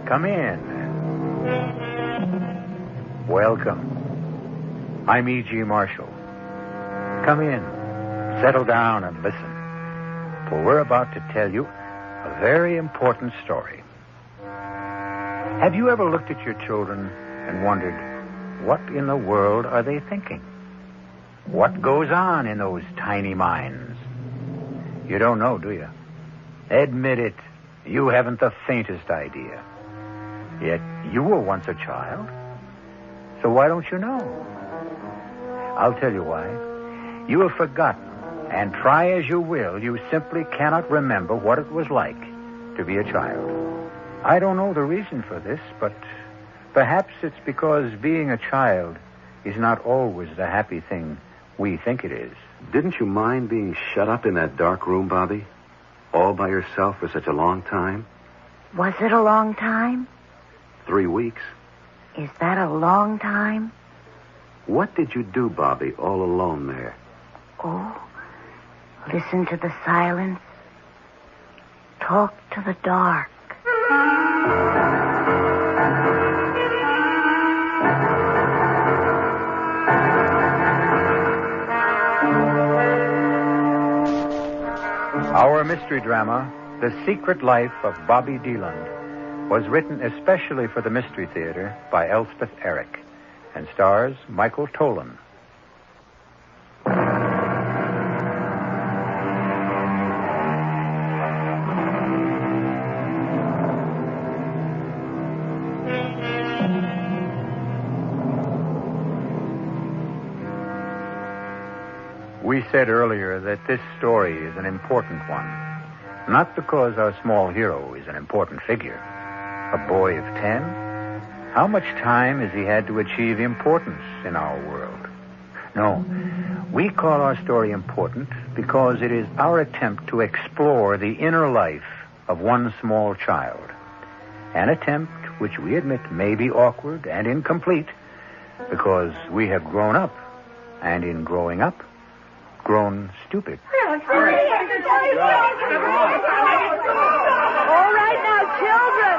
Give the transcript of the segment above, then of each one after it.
Come in. Welcome. I'm E.G. Marshall. Come in, settle down, and listen. For we're about to tell you a very important story. Have you ever looked at your children and wondered, what in the world are they thinking? What goes on in those tiny minds? You don't know, do you? Admit it. You haven't the faintest idea. Yet you were once a child. So why don't you know? I'll tell you why. You have forgotten, and try as you will, you simply cannot remember what it was like to be a child. I don't know the reason for this, but perhaps it's because being a child is not always the happy thing we think it is. Didn't you mind being shut up in that dark room, Bobby? All by yourself for such a long time? Was it a long time? 3 weeks. Is that a long time? What did you do, Bobby, all alone there? Oh, listen to the silence. Talk to the dark. Our mystery drama, The Secret Life of Bobby Deland, was written especially for the Mystery Theater by Elspeth Eric and stars Michael Tolan. We said earlier that this story is an important one, not because our small hero is an important figure. A boy of 10? How much time has he had to achieve importance in our world? No, we call our story important because it is our attempt to explore the inner life of one small child. An attempt which we admit may be awkward and incomplete because we have grown up, and in growing up, grown stupid. All right now, children,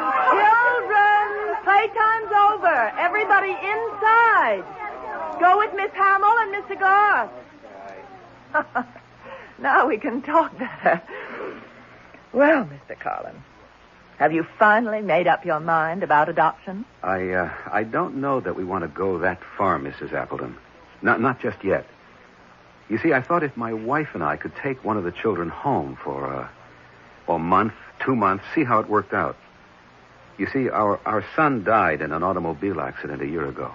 playtime's over. Everybody inside. Go with Miss Hamill and Mr. Garth. Now we can talk better. Well, Mr. Collins, have you finally made up your mind about adoption? I don't know that we want to go that far, Mrs. Appleton. Not just yet. You see, I thought if my wife and I could take one of the children home for a month, 2 months, see how it worked out. You see, our son died in an automobile accident a year ago.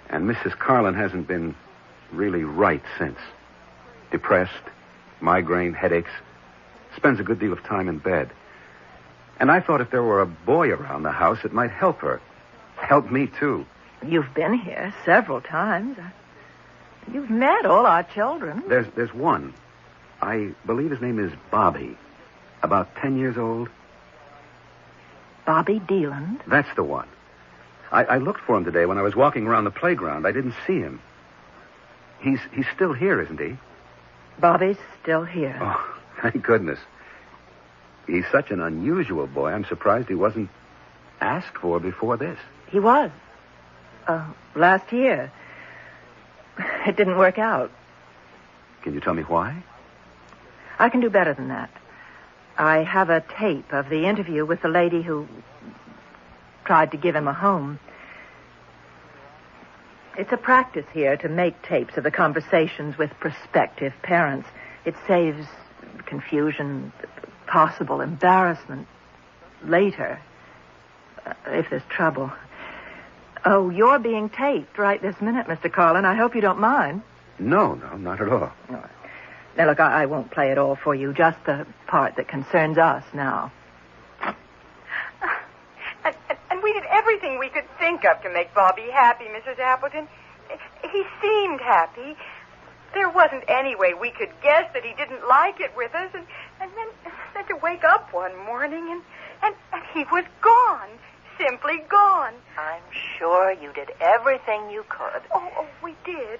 And Mrs. Carlin hasn't been really right since. Depressed, migraine, headaches, spends a good deal of time in bed. And I thought if there were a boy around the house, it might help her. Help me, too. You've been here several times. You've met all our children. There's one. I believe his name is Bobby. About 10 years old. Bobby Deland? That's the one. I looked for him today when I was walking around the playground. I didn't see him. He's still here, isn't he? Bobby's still here. Oh, thank goodness. He's such an unusual boy. I'm surprised he wasn't asked for before this. He was. Last year. It didn't work out. Can you tell me why? I can do better than that. I have a tape of the interview with the lady who tried to give him a home. It's a practice here to make tapes of the conversations with prospective parents. It saves confusion, possible embarrassment later, if there's trouble. Oh, you're being taped right this minute, Mr. Carlin. I hope you don't mind. No, not at all. All right. Now, look, I won't play it all for you, just the part that concerns us now. And we did everything we could think of to make Bobby happy, Mrs. Appleton. He seemed happy. There wasn't any way we could guess that he didn't like it with us. And then to wake up one morning and he was gone. Simply gone. I'm sure you did everything you could. Oh, we did.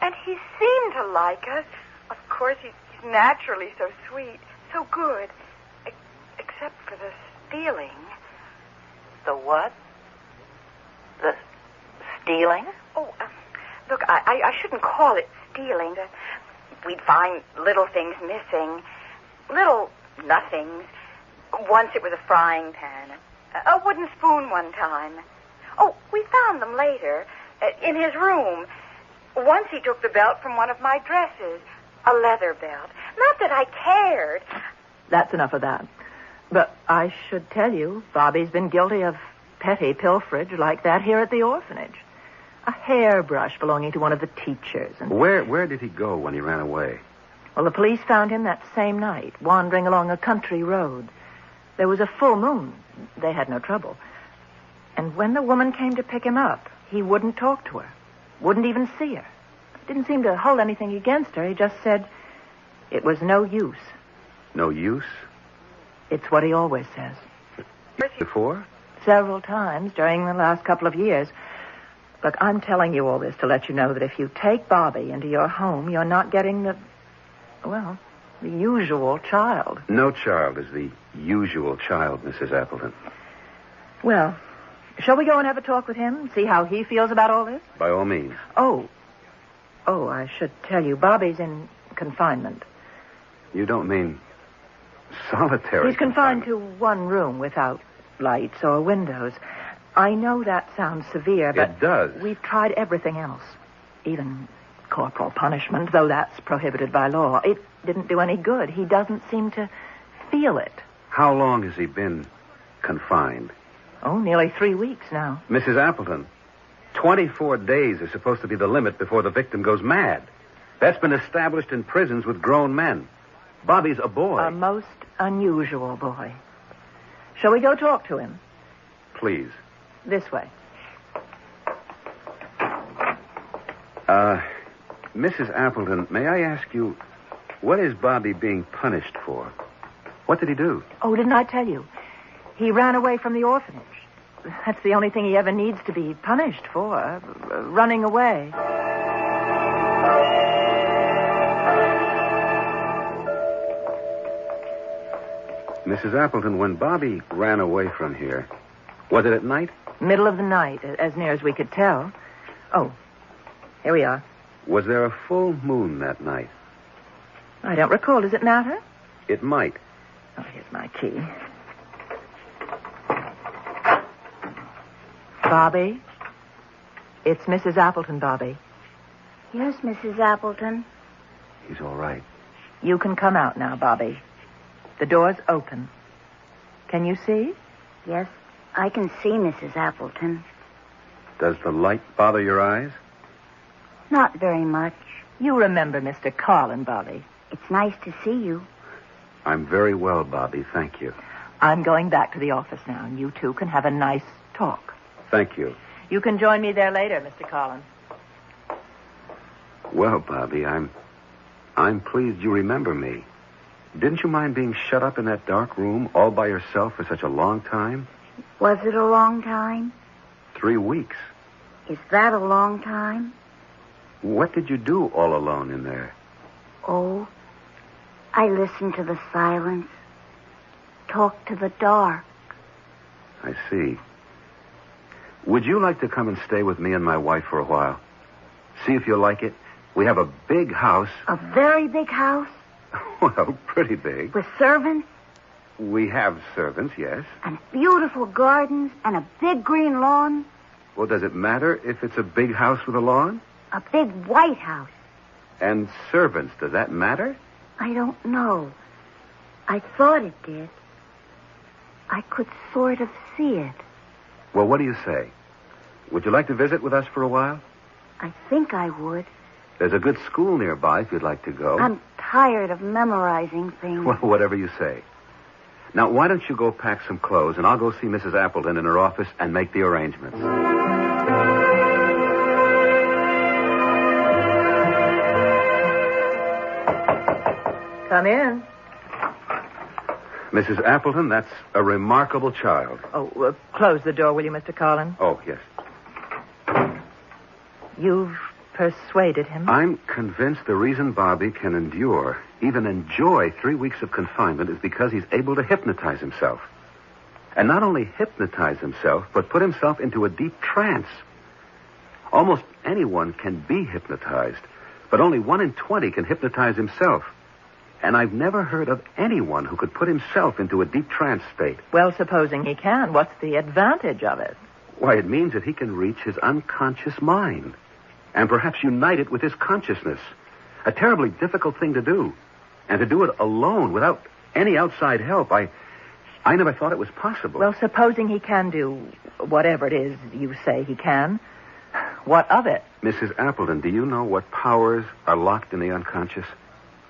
And he seemed to like us. Of course, he's naturally so sweet, so good. Except for the stealing. The what? The stealing? Oh, look, I shouldn't call it stealing. We'd find little things missing. Little nothings. Once it was a frying pan. A wooden spoon one time. Oh, we found them later. In his room. Once he took the belt from one of my dresses. A leather belt. Not that I cared. That's enough of that. But I should tell you, Bobby's been guilty of petty pilferage like that here at the orphanage. A hairbrush belonging to one of the teachers. And Where did he go when he ran away? well, the police found him that same night, wandering along a country road. There was a full moon. They had no trouble. And when the woman came to pick him up, he wouldn't talk to her. Wouldn't even see her. Didn't seem to hold anything against her. He just said it was no use. No use? It's what he always says. Before? Several times during the last couple of years. Look, I'm telling you all this to let you know that if you take Bobby into your home, you're not getting the usual child. No child is the usual child, Mrs. Appleton. Well, shall we go and have a talk with him? See how he feels about all this? By all means. Oh, I should tell you, Bobby's in confinement. You don't mean solitary He's confined to one room without lights or windows. I know that sounds severe, but It does. we've tried everything else. Even corporal punishment, though that's prohibited by law. It didn't do any good. He doesn't seem to feel it. How long has he been confined? Oh, nearly 3 weeks now. Mrs. Appleton, 24 days is supposed to be the limit before the victim goes mad. That's been established in prisons with grown men. Bobby's a boy. A most unusual boy. Shall we go talk to him? Please. This way. Mrs. Appleton, may I ask you, what is Bobby being punished for? What did he do? Oh, didn't I tell you? He ran away from the orphanage. That's the only thing he ever needs to be punished for. Running away. Mrs. Appleton, when Bobby ran away from here, was it at night? Middle of the night, as near as we could tell. Oh, here we are. Was there a full moon that night? I don't recall. Does it matter? It might. Oh, here's my key. Bobby? It's Mrs. Appleton, Bobby. Yes, Mrs. Appleton. He's all right. You can come out now, Bobby. The door's open. Can you see? Yes, I can see Mrs. Appleton. Does the light bother your eyes? Not very much. You remember Mr. Carlin, Bobby. It's nice to see you. I'm very well, Bobby. Thank you. I'm going back to the office now, and you two can have a nice talk. Thank you. You can join me there later, Mr. Carlin. Well, Bobby, I'm pleased you remember me. Didn't you mind being shut up in that dark room all by yourself for such a long time? Was it a long time? 3 weeks. Is that a long time? What did you do all alone in there? Oh, I listened to the silence. Talked to the dark. I see. Would you like to come and stay with me and my wife for a while? See if you'll like it. We have a big house. A very big house? Well, pretty big. With servants? We have servants, yes. And beautiful gardens and a big green lawn? Well, does it matter if it's a big house with a lawn? A big white house. And servants, does that matter? I don't know. I thought it did. I could sort of see it. Well, what do you say? Would you like to visit with us for a while? I think I would. There's a good school nearby if you'd like to go. I'm tired of memorizing things. Well, whatever you say. Now, why don't you go pack some clothes, and I'll go see Mrs. Appleton in her office and make the arrangements. Come in. Mrs. Appleton, that's a remarkable child. Oh, close the door, will you, Mr. Carlin? Oh, yes. You've persuaded him? I'm convinced the reason Bobby can endure, even enjoy 3 weeks of confinement is because he's able to hypnotize himself. And not only hypnotize himself, but put himself into a deep trance. Almost anyone can be hypnotized, but only 1 in 20 can hypnotize himself. And I've never heard of anyone who could put himself into a deep trance state. Well, supposing he can, what's the advantage of it? Why, it means that he can reach his unconscious mind and perhaps unite it with his consciousness. A terribly difficult thing to do. And to do it alone without any outside help, I never thought it was possible. Well, supposing he can do whatever it is you say he can, what of it? Mrs. Appleton, do you know what powers are locked in the unconscious?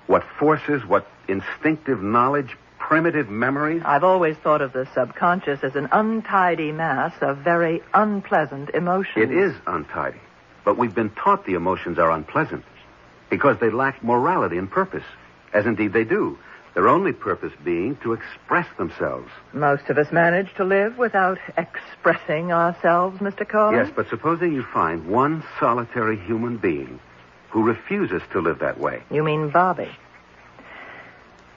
What forces, what instinctive knowledge, primitive memories? I've always thought of the subconscious as an untidy mass of very unpleasant emotions. It is untidy, but we've been taught the emotions are unpleasant because they lack morality and purpose, as indeed they do. Their only purpose being to express themselves. Most of us manage to live without expressing ourselves, Mr. Carlin. Yes, but supposing you find one solitary human being who refuses to live that way. You mean Bobby?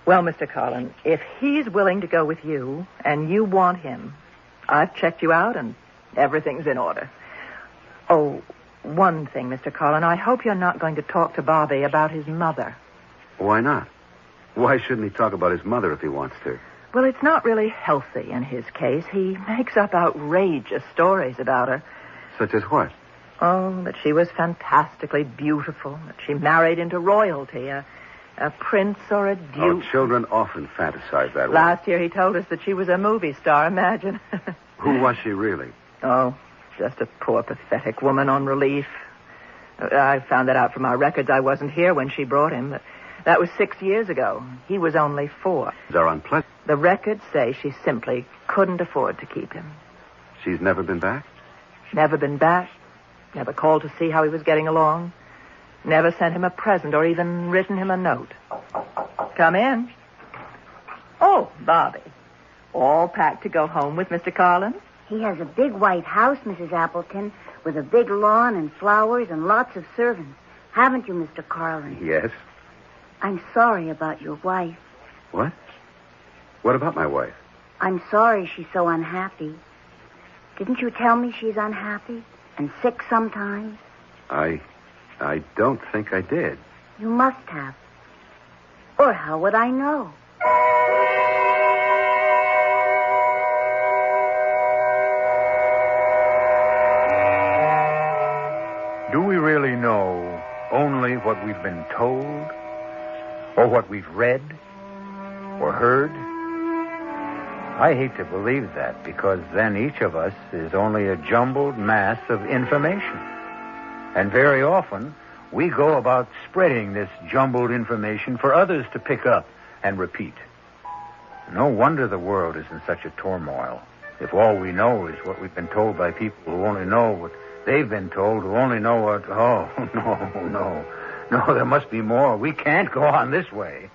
Well, Mr. Carlin, if he's willing to go with you and you want him, I've checked you out and everything's in order. Oh, one thing, Mr. Carlin, I hope you're not going to talk to Bobby about his mother. Why not? Why shouldn't he talk about his mother if he wants to? Well, it's not really healthy in his case. He makes up outrageous stories about her. Such as what? Oh, that she was fantastically beautiful, that she married into royalty, a prince or a duke. Oh, children often fantasize that way. Last year he told us that she was a movie star, imagine. Who was she really? Oh, just a poor, pathetic woman on relief. I found that out from our records. I wasn't here when she brought him, but that was 6 years ago. He was only 4. They're unpleasant. The records say she simply couldn't afford to keep him. She's never been back? Never been back. Never called to see how he was getting along. Never sent him a present or even written him a note. Come in. Oh, Bobby. All packed to go home with Mr. Carlin? He has a big white house, Mrs. Appleton, with a big lawn and flowers and lots of servants. Haven't you, Mr. Carlin? Yes. I'm sorry about your wife. What? What about my wife? I'm sorry she's so unhappy. Didn't you tell me she's unhappy and sick sometimes? I don't think I did. You must have. Or how would I know? Do we really know only what we've been told? Or what we've read? Or heard? I hate to believe that, because then each of us is only a jumbled mass of information. And very often, we go about spreading this jumbled information for others to pick up and repeat. No wonder the world is in such a turmoil, if all we know is what we've been told by people who only know what they've been told, who only know what... Oh, no, there must be more. We can't go on this way.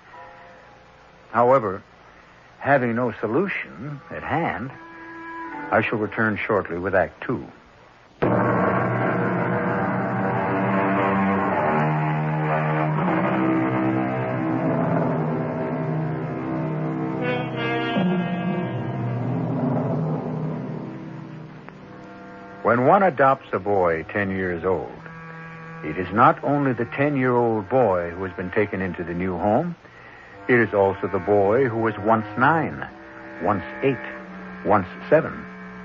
However, having no solution at hand, I shall return shortly with Act 2. When one adopts a boy 10 years old, it is not only the 10-year-old boy who has been taken into the new home, it is also the boy who was once 9, once 8, once 7,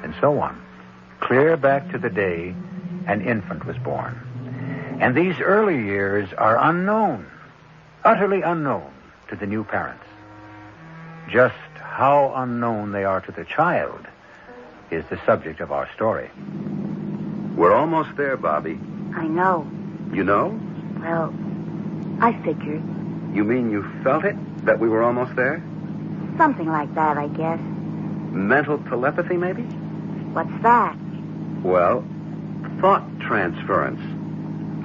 and so on, clear back to the day an infant was born. And these early years are unknown, utterly unknown to the new parents. Just how unknown they are to the child is the subject of our story. We're almost there, Bobby. I know. You know? Well, I figured. You mean you felt it, that we were almost there? Something like that, I guess. Mental telepathy, maybe? What's that? Well, thought transference.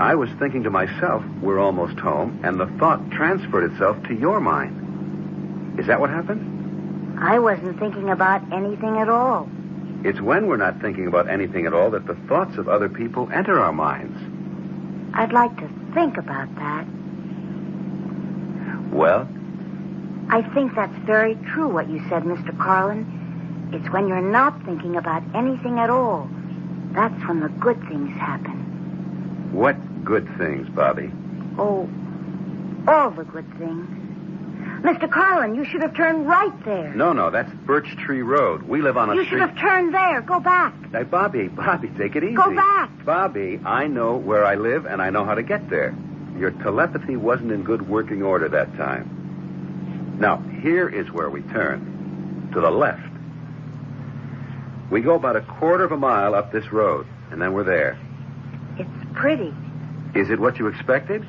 I was thinking to myself, we're almost home, and the thought transferred itself to your mind. Is that what happened? I wasn't thinking about anything at all. It's when we're not thinking about anything at all that the thoughts of other people enter our minds. I'd like to think about that. Well? I think that's very true, what you said, Mr. Carlin. It's when you're not thinking about anything at all. That's when the good things happen. What good things, Bobby? Oh, all the good things. Mr. Carlin, you should have turned right there. No, that's Birch Tree Road. We live on a You street... should have turned there. Go back. Hey, Bobby, take it easy. Go back. Bobby, I know where I live, and I know how to get there. Your telepathy wasn't in good working order that time. Now, here is where we turn. To the left. We go about a quarter of a mile up this road, and then we're there. It's pretty. Is it what you expected?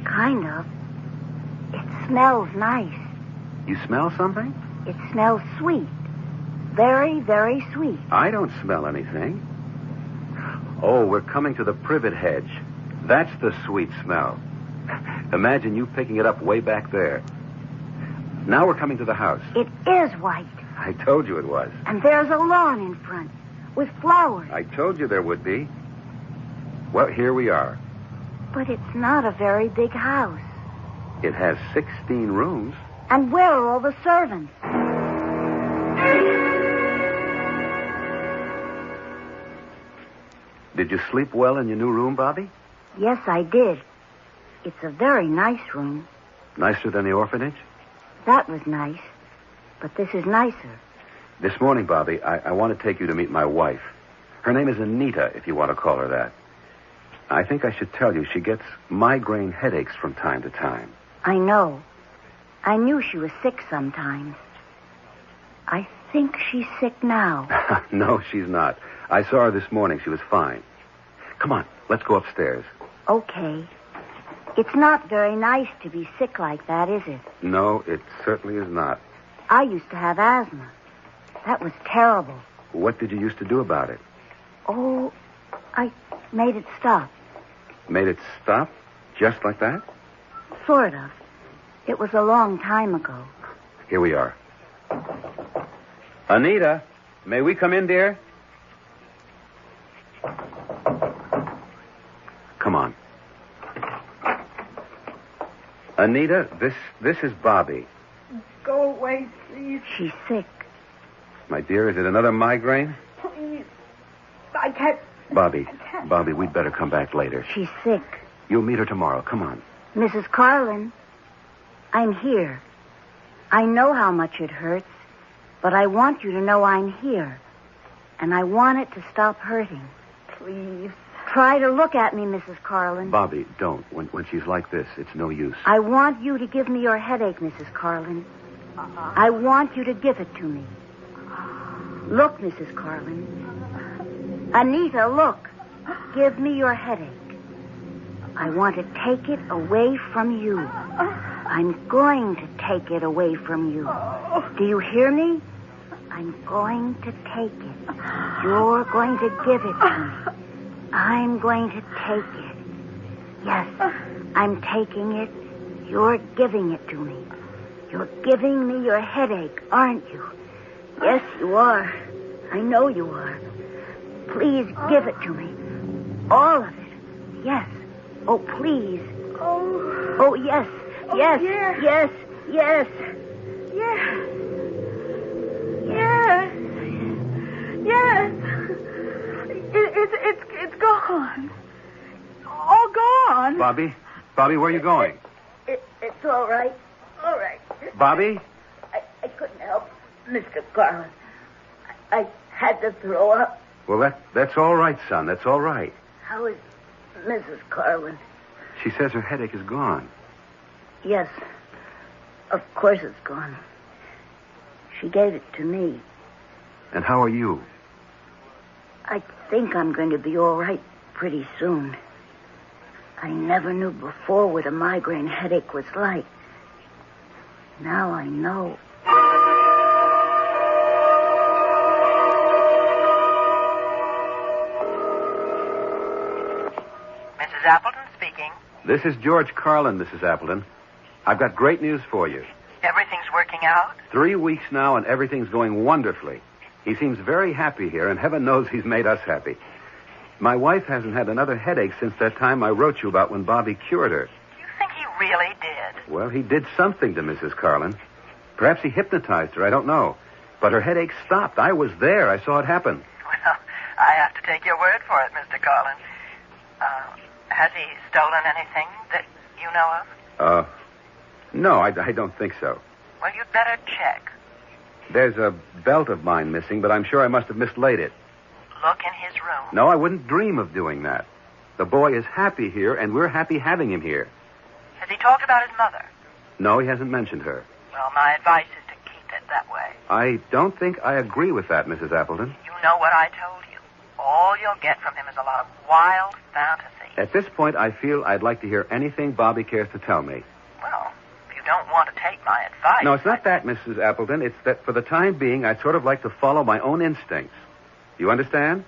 Kind of. It smells nice. You smell something? It smells sweet. Very, very sweet. I don't smell anything. Oh, we're coming to the privet hedge. That's the sweet smell. Imagine you picking it up way back there. Now we're coming to the house. It is white. I told you it was. And there's a lawn in front with flowers. I told you there would be. Well, here we are. But it's not a very big house. It has 16 rooms. And where are all the servants? Did you sleep well in your new room, Bobby? Yes, I did. It's a very nice room. Nicer than the orphanage? That was nice. But this is nicer. This morning, Bobby, I want to take you to meet my wife. Her name is Anita, if you want to call her that. I think I should tell you she gets migraine headaches from time to time. I know. I knew she was sick sometimes. I think she's sick now. No, she's not. I saw her this morning. She was fine. Come on, let's go upstairs. Okay. It's not very nice to be sick like that, is it? No, it certainly is not. I used to have asthma. That was terrible. What did you used to do about it? Oh, I made it stop. Made it stop? Just like that? Sort of. It was a long time ago. Here we are. Anita, may we come in, dear? Come on. Anita, this is Bobby. Go away, please. She's sick. My dear, is it another migraine? Please. I can't. Bobby, we'd better come back later. She's sick. You'll meet her tomorrow. Come on. Mrs. Carlin, I'm here. I know how much it hurts, but I want you to know I'm here. And I want it to stop hurting. Please. Try to look at me, Mrs. Carlin. Bobby, don't. When she's like this, it's no use. I want you to give me your headache, Mrs. Carlin. I want you to give it to me. Look, Mrs. Carlin. Anita, look. Give me your headache. I want to take it away from you. I'm going to take it away from you. Do you hear me? I'm going to take it. You're going to give it to me. I'm going to take it. Yes, I'm taking it. You're giving it to me. You're giving me your headache, aren't you? Yes, you are. I know you are. Please give it to me. All of it. Yes. Oh, please. Oh, yes. Yes. Yeah. Yes. Yes. Yes. Yes. Yes. It's gone. All gone. Bobby, where are you going? It's all right. All right. Bobby? I couldn't help Mr. Carlin. I had to throw up. Well, that's all right, son. That's all right. How is Mrs. Carlin? She says her headache is gone. Yes. Of course it's gone. She gave it to me. And how are you? I think I'm going to be all right pretty soon. I never knew before what a migraine headache was like. Now I know. Mrs. Appleton speaking. This is George Carlin, Mrs. Appleton. I've got great news for you. Everything's working out? 3 weeks now, and everything's going wonderfully. He seems very happy here, and heaven knows he's made us happy. My wife hasn't had another headache since that time I wrote you about when Bobby cured her. You think he really did? Well, he did something to Mrs. Carlin. Perhaps he hypnotized her. I don't know. But her headache stopped. I was there. I saw it happen. Well, I have to take your word for it, Mr. Carlin. Has he stolen anything that you know of? No, I don't think so. Well, you'd better check. There's a belt of mine missing, but I'm sure I must have mislaid it. Look in his room. No, I wouldn't dream of doing that. The boy is happy here, and we're happy having him here. Has he talked about his mother? No, he hasn't mentioned her. Well, my advice is to keep it that way. I don't think I agree with that, Mrs. Appleton. You know what I told you. All you'll get from him is a lot of wild fantasy. At this point, I feel I'd like to hear anything Bobby cares to tell me. Well, if you don't want to take my advice... No, it's not that, Mrs. Appleton. It's that for the time being, I'd sort of like to follow my own instincts. You understand?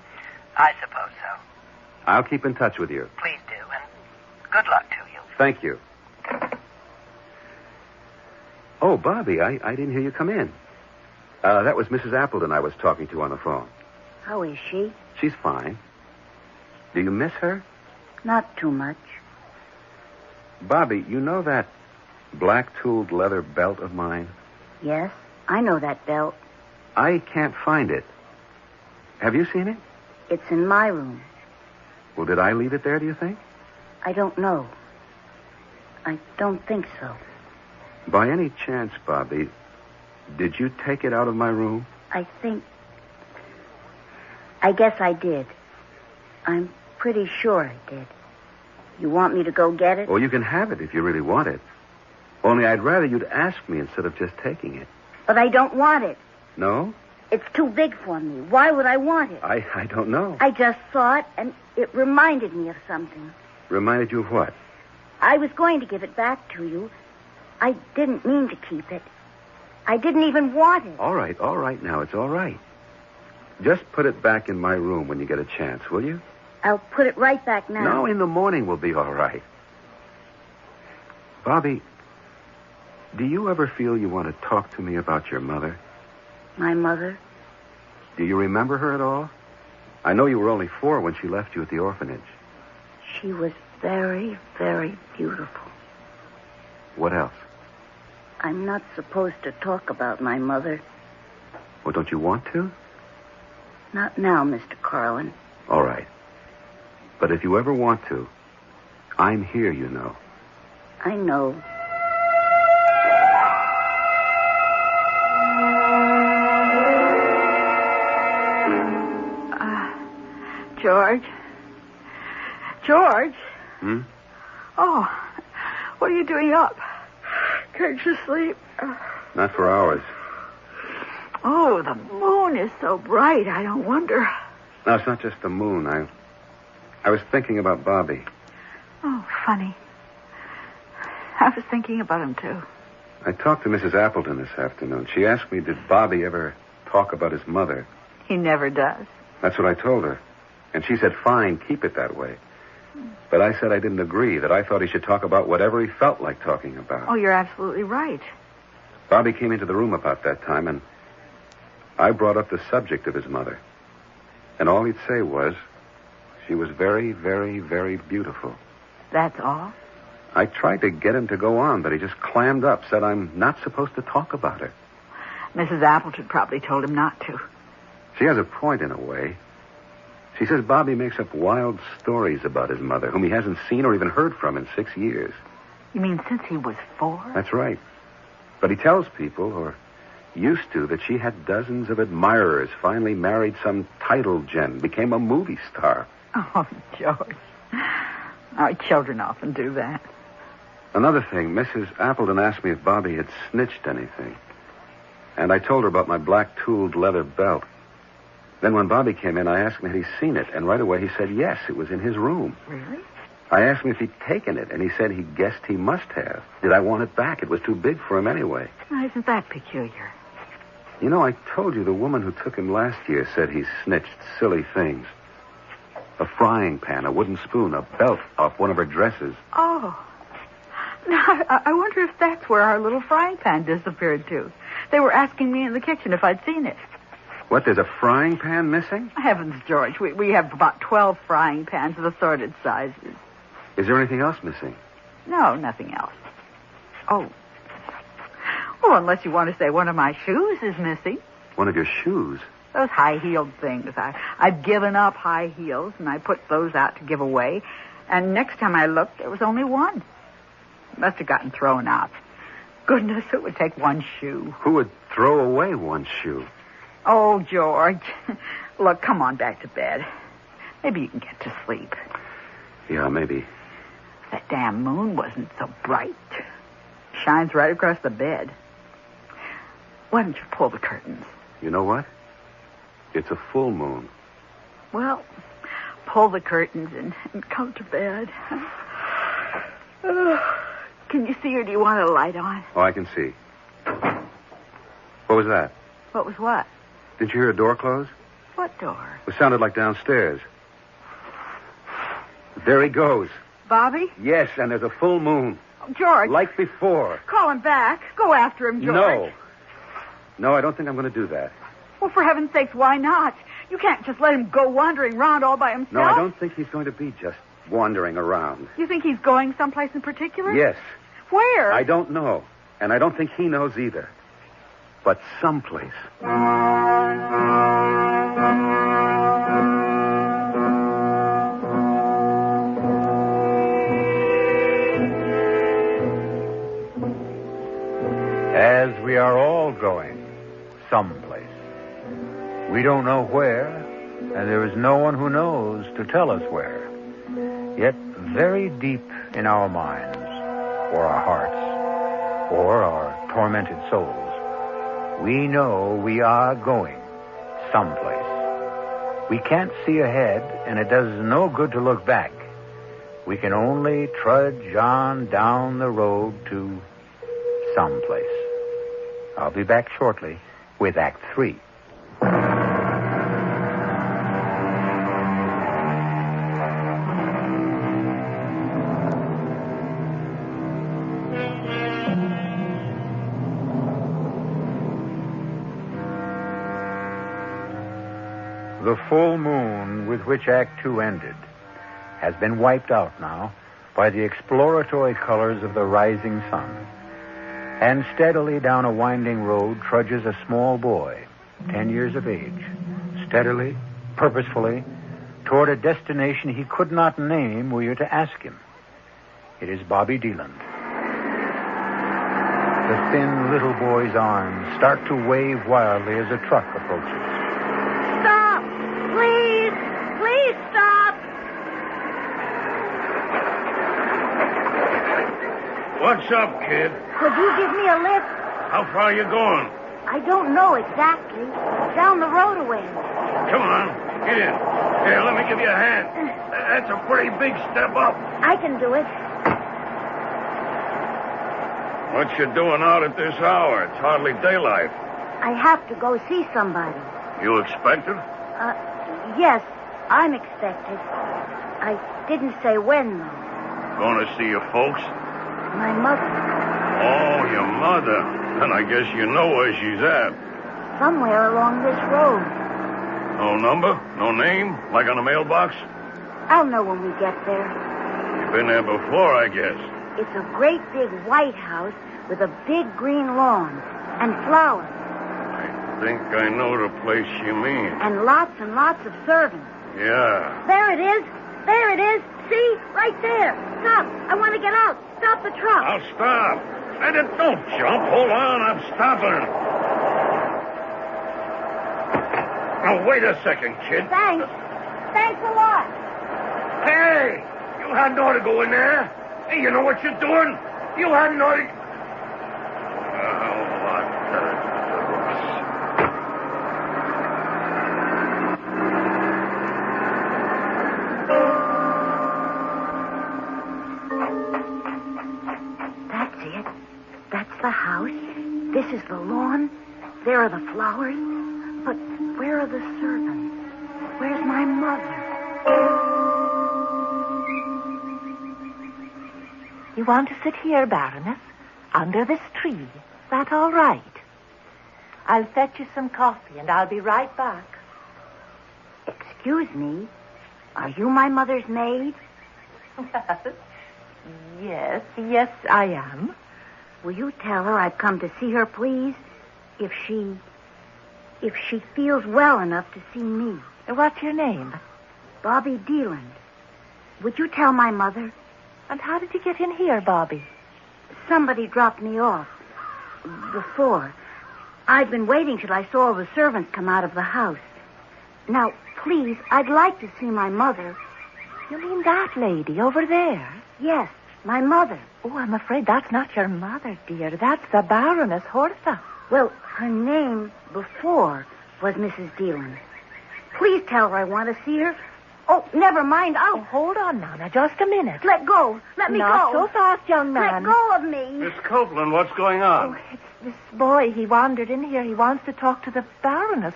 I suppose so. I'll keep in touch with you. Please do, and good luck to you. Thank you. Oh, Bobby, I didn't hear you come in. That was Mrs. Appleton I was talking to on the phone. How is she? She's fine. Do you miss her? Not too much. Bobby, you know that black-tooled leather belt of mine? Yes, I know that belt. I can't find it. Have you seen it? It's in my room. Well, did I leave it there, do you think? I don't know. I don't think so. By any chance, Bobby, did you take it out of my room? I guess I did. I'm pretty sure I did. You want me to go get it? Oh, you can have it if you really want it. Only I'd rather you'd ask me instead of just taking it. But I don't want it. No? It's too big for me. Why would I want it? I don't know. I just saw it, and it reminded me of something. Reminded you of what? I was going to give it back to you. I didn't mean to keep it. I didn't even want it. All right now. It's all right. Just put it back in my room when you get a chance, will you? I'll put it right back now. No, in the morning we'll be all right. Bobby, do you ever feel you want to talk to me about your mother? My mother? Do you remember her at all? I know you were only 4 when she left you at the orphanage. She was very, very beautiful. What else? I'm not supposed to talk about my mother. Well, don't you want to? Not now, Mr. Carlin. All right. But if you ever want to, I'm here, you know. I know. George? George? Hmm? Oh, what are you doing up? Can't you sleep? Not for hours. Oh, the moon is so bright, I don't wonder. No, it's not just the moon. I was thinking about Bobby. Oh, funny. I was thinking about him, too. I talked to Mrs. Appleton this afternoon. She asked me, did Bobby ever talk about his mother? He never does. That's what I told her. And she said, fine, keep it that way. But I said I didn't agree, that I thought he should talk about whatever he felt like talking about. Oh, you're absolutely right. Bobby came into the room about that time, and I brought up the subject of his mother. And all he'd say was, she was very, very, very beautiful. That's all? I tried to get him to go on, but he just clammed up, said I'm not supposed to talk about her. Mrs. Appleton probably told him not to. She has a point in a way. She says Bobby makes up wild stories about his mother, whom he hasn't seen or even heard from in 6 years. You mean since he was 4? That's right. But he tells people, or used to, that she had dozens of admirers, finally married some title gen, became a movie star. Oh, George. Our children often do that. Another thing, Mrs. Appleton asked me if Bobby had snitched anything. And I told her about my black-tooled leather belt. Then when Bobby came in, I asked him had he seen it, and right away he said yes, it was in his room. Really? I asked him if he'd taken it, and he said he guessed he must have. Did I want it back? It was too big for him anyway. Now, isn't that peculiar? You know, I told you the woman who took him last year said he snitched silly things. A frying pan, a wooden spoon, a belt off one of her dresses. Oh. Now, I wonder if that's where our little frying pan disappeared to. They were asking me in the kitchen if I'd seen it. What, there's a frying pan missing? Heavens, George, we have about 12 frying pans of assorted sizes. Is there anything else missing? No, nothing else. Oh, unless you want to say one of my shoes is missing. One of your shoes. Those high-heeled things. I'd given up high heels, and I put those out to give away. And next time I looked, there was only one. Must have gotten thrown out. Goodness, it would take one shoe. Who would throw away one shoe? Oh, George. Look, come on back to bed. Maybe you can get to sleep. Yeah, maybe. That damn moon wasn't so bright. Shines right across the bed. Why don't you pull the curtains? You know what? It's a full moon. Well, pull the curtains and come to bed. Can you see, or do you want a light on? Oh, I can see. What was that? What was what? Did you hear a door close? What door? It sounded like downstairs. There he goes. Bobby? Yes, and there's a full moon. Oh, George. Like before. Call him back. Go after him, George. No. No, I don't think I'm going to do that. Well, for heaven's sakes, why not? You can't just let him go wandering around all by himself. No, I don't think he's going to be just wandering around. You think he's going someplace in particular? Yes. Where? I don't know. And I don't think he knows either. But someplace. As we are all going someplace. We don't know where, and there is no one who knows to tell us where. Yet very deep in our minds, or our hearts, or our tormented souls, we know we are going someplace. We can't see ahead, and it does no good to look back. We can only trudge on down the road to someplace. I'll be back shortly with Act 3. The full moon with which Act 2 ended has been wiped out now by the exploratory colors of the rising sun. And steadily down a winding road trudges a small boy, 10 years of age, steadily, purposefully, toward a destination he could not name were you to ask him. It is Bobby Deland. The thin little boy's arms start to wave wildly as a truck approaches. Stop! Please! Please stop! What's up, kid? Could you give me a lift? How far are you going? I don't know exactly. Down the road a ways. Come on, get in. Here, let me give you a hand. That's a pretty big step up. I can do it. What you doing out at this hour? It's hardly daylight. I have to go see somebody. You expected? Yes, I'm expected. I didn't say when, though. Going to see your folks? My mother. Oh, your mother. Then I guess you know where she's at. Somewhere along this road. No number? No name? Like on a mailbox? I'll know when we get there. You've been there before, I guess. It's a great big white house with a big green lawn and flowers. I think I know the place you mean. And lots of servants. Yeah. There it is. There it is. See? Right there. Stop. I want to get out. Stop the truck. I'll stop. And don't jump. Hold on. I'm stopping. Now, wait a second, kid. Thanks. Thanks a lot. Hey! You hadn't ought to go in there. Hey, you know what you're doing? You hadn't ought to... That's it. That's the house. This is the lawn. There are the flowers. But where are the servants? Where's my mother? You want to sit here, Baroness? Under this tree. Is that all right? I'll fetch you some coffee, and I'll be right back. Excuse me. Are you my mother's maid? Yes, I am. Will you tell her I've come to see her, please? If if she feels well enough to see me. What's your name? Bobby Deland. Would you tell my mother? And how did you get in here, Bobby? Somebody dropped me off. Before. I'd been waiting till I saw all the servants come out of the house. Now, please, I'd like to see my mother. You mean that lady over there? Yes, my mother. Oh, I'm afraid that's not your mother, dear. That's the Baroness Hortha. Well, her name before was Mrs. Deland. Please tell her I want to see her. Oh, never mind. Oh, hold on now, just a minute. Let go. Let me Not go. so fast, young man. Let go of me. Miss Copeland, what's going on? Oh, it's this boy. He wandered in here. He wants to talk to the Baroness.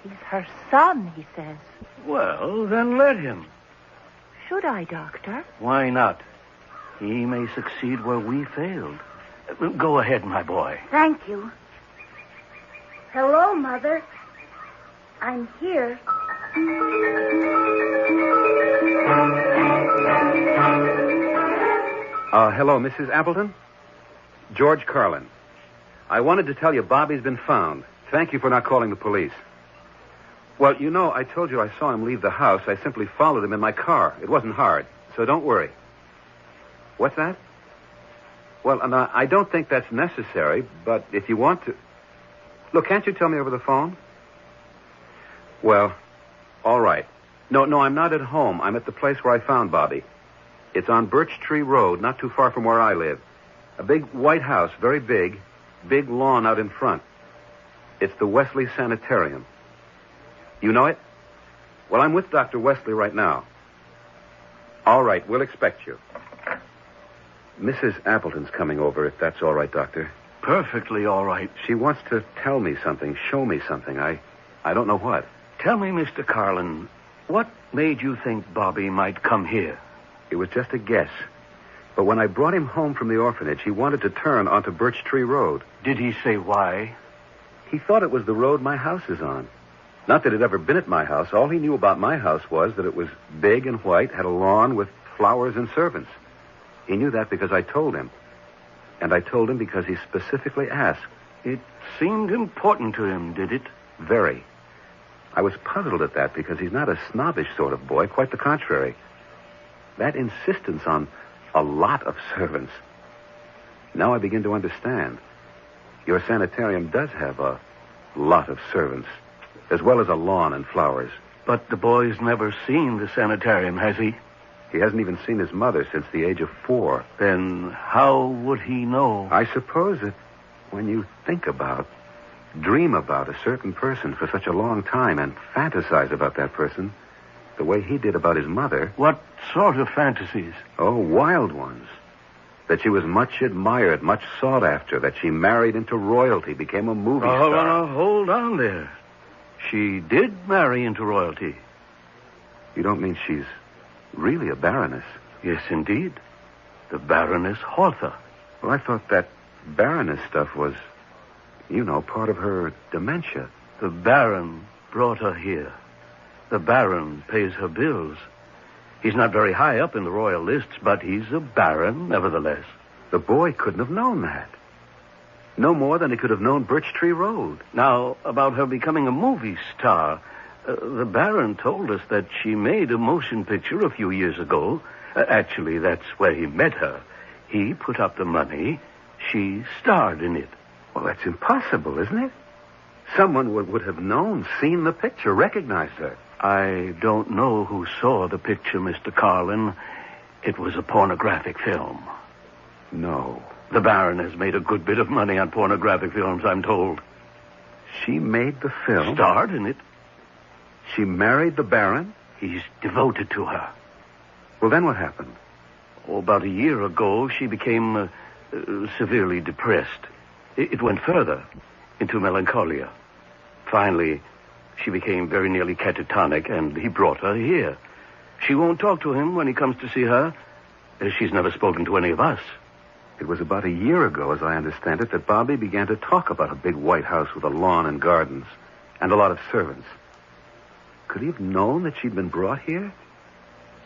He's her son, he says. Well, then let him. Should I, Doctor? Why not? He may succeed where we failed. Go ahead, my boy. Thank you. Hello, Mother. I'm here. Hello, Mrs. Appleton? George Carlin. I wanted to tell you Bobby's been found. Thank you for not calling the police. Well, you know, I told you I saw him leave the house. I simply followed him in my car. It wasn't hard, so don't worry. What's that? Well, I don't think that's necessary, but if you want to... Look, can't you tell me over the phone? Well, all right. No, I'm not at home. I'm at the place where I found Bobby. It's on Birch Tree Road, not too far from where I live. A big white house, very big. Big lawn out in front. It's the Wesley Sanitarium. You know it? Well, I'm with Dr. Wesley right now. All right, we'll expect you. Mrs. Appleton's coming over, if that's all right, Doctor. Perfectly all right. She wants to tell me something, show me something. I don't know what. Tell me, Mr. Carlin, what made you think Bobby might come here? It was just a guess. But when I brought him home from the orphanage, he wanted to turn onto Birch Tree Road. Did he say why? He thought it was the road my house is on. Not that it had ever been at my house. All he knew about my house was that it was big and white, had a lawn with flowers and servants. He knew that because I told him. And I told him because he specifically asked. It seemed important to him, did it? Very. I was puzzled at that because he's not a snobbish sort of boy, quite the contrary. That insistence on a lot of servants. Now I begin to understand. Your sanitarium does have a lot of servants, as well as a lawn and flowers. But the boy's never seen the sanitarium, has he? He hasn't even seen his mother since the age of 4. Then how would he know? I suppose that when you dream about a certain person for such a long time and fantasize about that person the way he did about his mother... What sort of fantasies? Oh, wild ones. That she was much admired, much sought after, that she married into royalty, became a movie star. Hold on there. She did marry into royalty. You don't mean she's really a baroness? Yes, indeed. The Baroness Hortha. Well, I thought that baroness stuff was, part of her dementia. The Baron brought her here. The Baron pays her bills. He's not very high up in the royal lists, but he's a baron, nevertheless. The boy couldn't have known that. No more than he could have known Birch Tree Road. Now, about her becoming a movie star, the Baron told us that she made a motion picture a few years ago. Actually, that's where he met her. He put up the money. She starred in it. Well, that's impossible, isn't it? Someone would have known, seen the picture, recognized her. I don't know who saw the picture, Mr. Carlin. It was a pornographic film. No. The Baron has made a good bit of money on pornographic films, I'm told. She made the film? Starred in it. She married the Baron? He's devoted to her. Well, then what happened? About a year ago, she became severely depressed. It went further, into melancholia. Finally, she became very nearly catatonic, and he brought her here. She won't talk to him when he comes to see her. She's never spoken to any of us. It was about a year ago, as I understand it, that Bobby began to talk about a big white house with a lawn and gardens, and a lot of servants. Could he have known that she'd been brought here?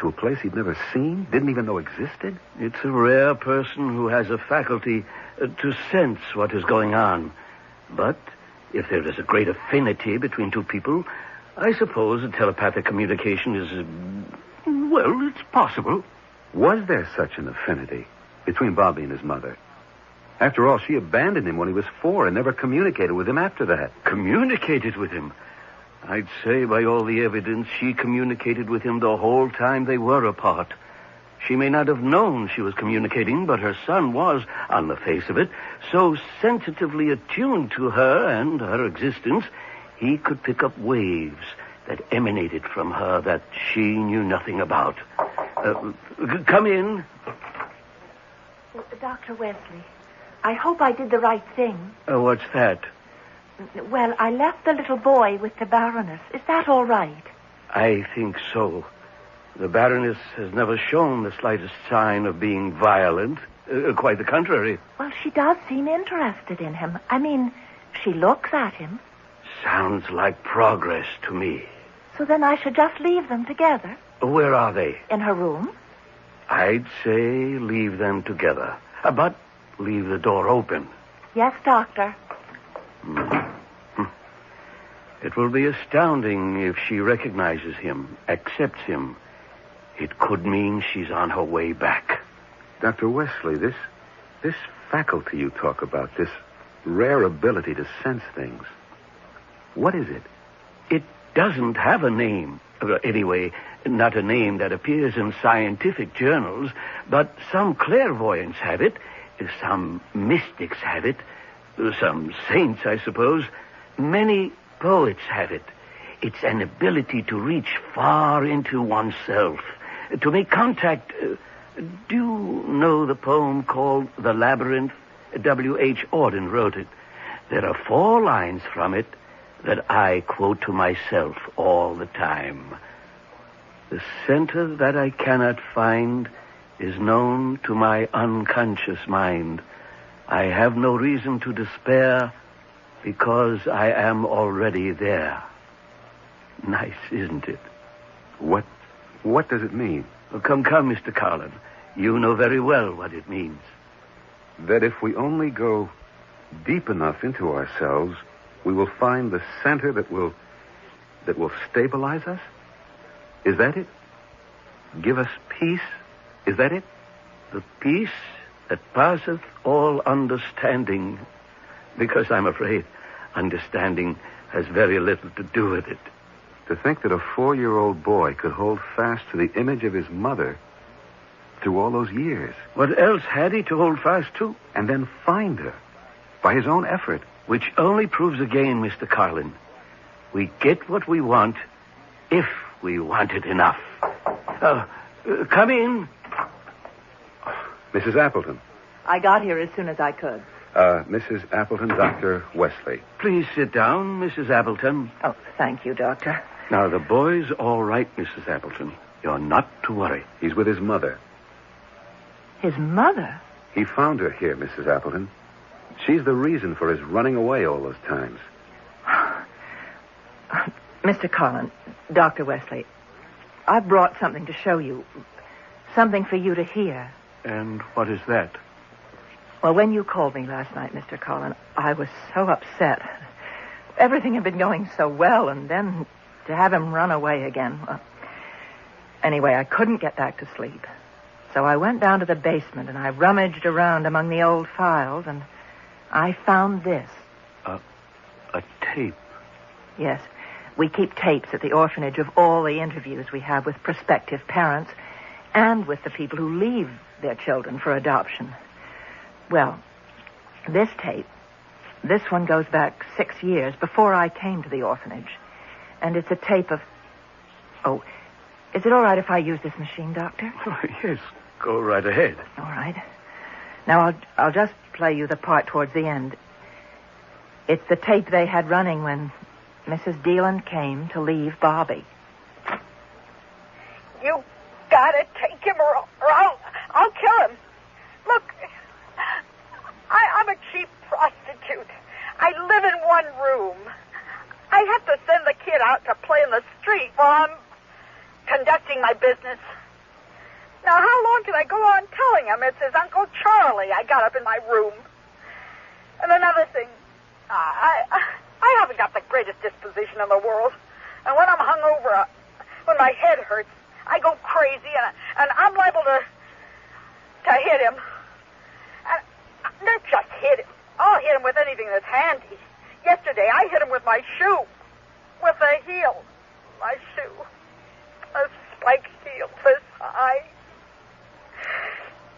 To a place he'd never seen, didn't even know existed? It's a rare person who has a faculty to sense what is going on. But If there is a great affinity between two people, I suppose a telepathic communication is, well, it's possible. Was there such an affinity between Bobby and his mother? After all, she abandoned him when he was 4 and never communicated with him after that. Communicated with him? I'd say by all the evidence she communicated with him the whole time they were apart. She may not have known she was communicating, but her son was, on the face of it, so sensitively attuned to her and her existence, he could pick up waves that emanated from her that she knew nothing about. Come in. Dr. Wesley, I hope I did the right thing. What's that? Well, I left the little boy with the Baroness. Is that all right? I think so. The Baroness has never shown the slightest sign of being violent. Quite the contrary. Well, she does seem interested in him. I mean, she looks at him. Sounds like progress to me. So then I should just leave them together? Where are they? In her room. I'd say leave them together. But leave the door open. Yes, Doctor. It will be astounding if she recognizes him, accepts him. It could mean she's on her way back. Dr. Wesley, this faculty you talk about, this rare ability to sense things, what is it? It doesn't have a name. Anyway, not a name that appears in scientific journals, but some clairvoyants have it, some mystics have it, some saints, I suppose. Many poets have it. It's an ability to reach far into oneself, to make contact. Do you know the poem called The Labyrinth? W.H. Auden wrote it. There are 4 lines from it that I quote to myself all the time. The center that I cannot find is known to my unconscious mind. I have no reason to despair because I am already there. Nice, isn't it? What does it mean? Oh, come, Mr. Carlin. You know very well what it means. That if we only go deep enough into ourselves, we will find the center that will stabilize us? Is that it? Give us peace? Is that it? The peace that passeth all understanding, because I'm afraid understanding has very little to do with it. To think that a 4-year-old boy could hold fast to the image of his mother through all those years. What else had he to hold fast to? And then find her by his own effort. Which only proves again, Mr. Carlin, we get what we want if we want it enough. Come in. Mrs. Appleton. I got here as soon as I could. Mrs. Appleton, Dr. Wesley. Please sit down, Mrs. Appleton. Oh, thank you, Doctor. Now, the boy's all right, Mrs. Appleton. You're not to worry. He's with his mother. His mother? He found her here, Mrs. Appleton. She's the reason for his running away all those times. Mr. Carlin, Dr. Wesley, I've brought something to show you. Something for you to hear. And what is that? Well, when you called me last night, Mr. Carlin, I was so upset. Everything had been going so well, and then to have him run away again. Well, anyway, I couldn't get back to sleep. So I went down to the basement, and I rummaged around among the old files, and I found this. A tape? Yes. We keep tapes at the orphanage of all the interviews we have with prospective parents and with the people who leave their children for adoption. Well, this tape, this one goes back 6 years before I came to the orphanage. And it's a tape of... Oh, is it all right if I use this machine, Doctor? Oh, yes, go right ahead. All right. Now, I'll just play you the part towards the end. It's the tape they had running when Mrs. Deland came to leave Bobby. You gotta take him or I'll kill him. Look, I'm a cheap prostitute. I live in one room. I have to send the kid out to play in the street while I'm conducting my business. Now, how long can I go on telling him it's his Uncle Charlie I got up in my room? And another thing, I haven't got the greatest disposition in the world. And when I'm hungover, when my head hurts, I go crazy, and I'm liable to hit him. And not just hit him. I'll hit him with anything that's handy. Yesterday, I hit him with my shoe. With the heel. My shoe. A spiked heel this high.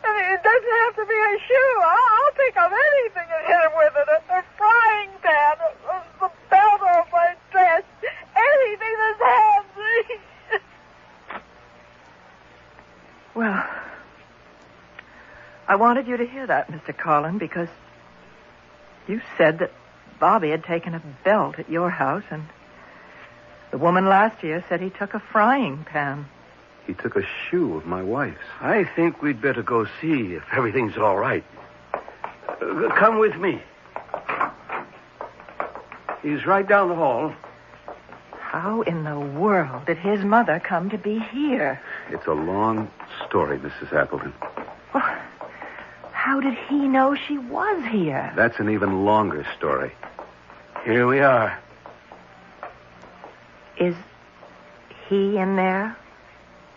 I mean, it doesn't have to be a shoe. I'll pick up anything and hit him with it. A frying pan, the belt off my dress, anything that's handy. Well, I wanted you to hear that, Mr. Carlin, because you said that Bobby had taken a belt at your house, and the woman last year said he took a frying pan. He took a shoe of my wife's. I think we'd better go see if everything's all right. Come with me. He's right down the hall. How in the world did his mother come to be here? It's a long story, Mrs. Appleton. Well, how did he know she was here? That's an even longer story. Here we are. Is he in there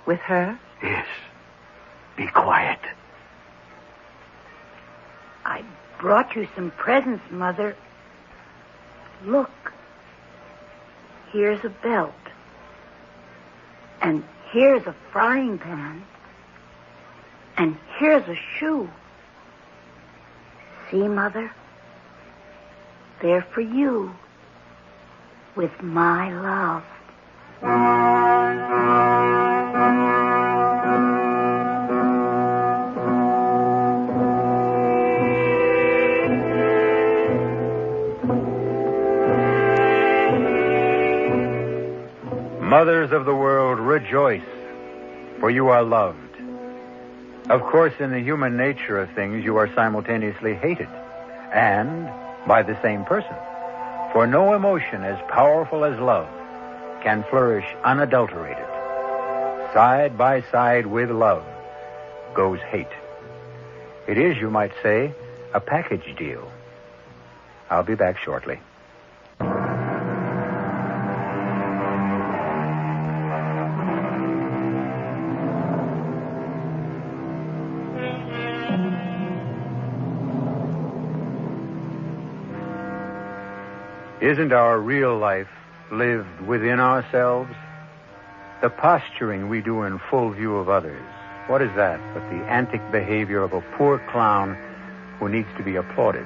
with her? Yes. Be quiet. I brought you some presents, Mother. Look. Here's a belt. And here's a frying pan. And here's a shoe. See, Mother? They're for you. With my love. Mothers of the world, rejoice, for you are loved. Of course, in the human nature of things, you are simultaneously hated, and by the same person. For no emotion as powerful as love can flourish unadulterated. Side by side with love goes hate. It is, you might say, a package deal. I'll be back shortly. Isn't our real life lived within ourselves? The posturing we do in full view of others, what is that but the antic behavior of a poor clown who needs to be applauded?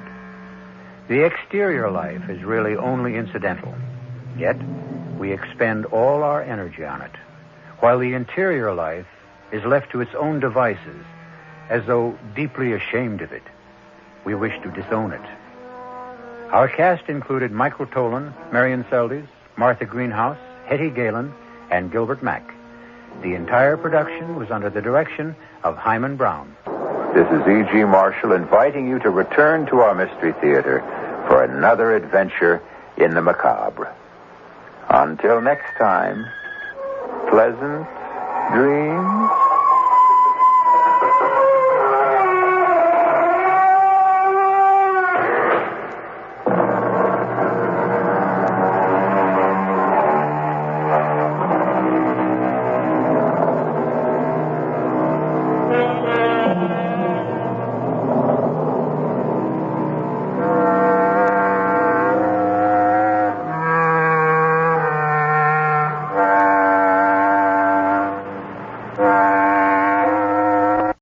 The exterior life is really only incidental, yet we expend all our energy on it, while the interior life is left to its own devices, as though deeply ashamed of it. We wish to disown it. Our cast included Michael Tolan, Marion Seldes, Martha Greenhouse, Hetty Galen, and Gilbert Mack. The entire production was under the direction of Hyman Brown. This is E.G. Marshall inviting you to return to our Mystery Theater for another adventure in the macabre. Until next time, pleasant dreams.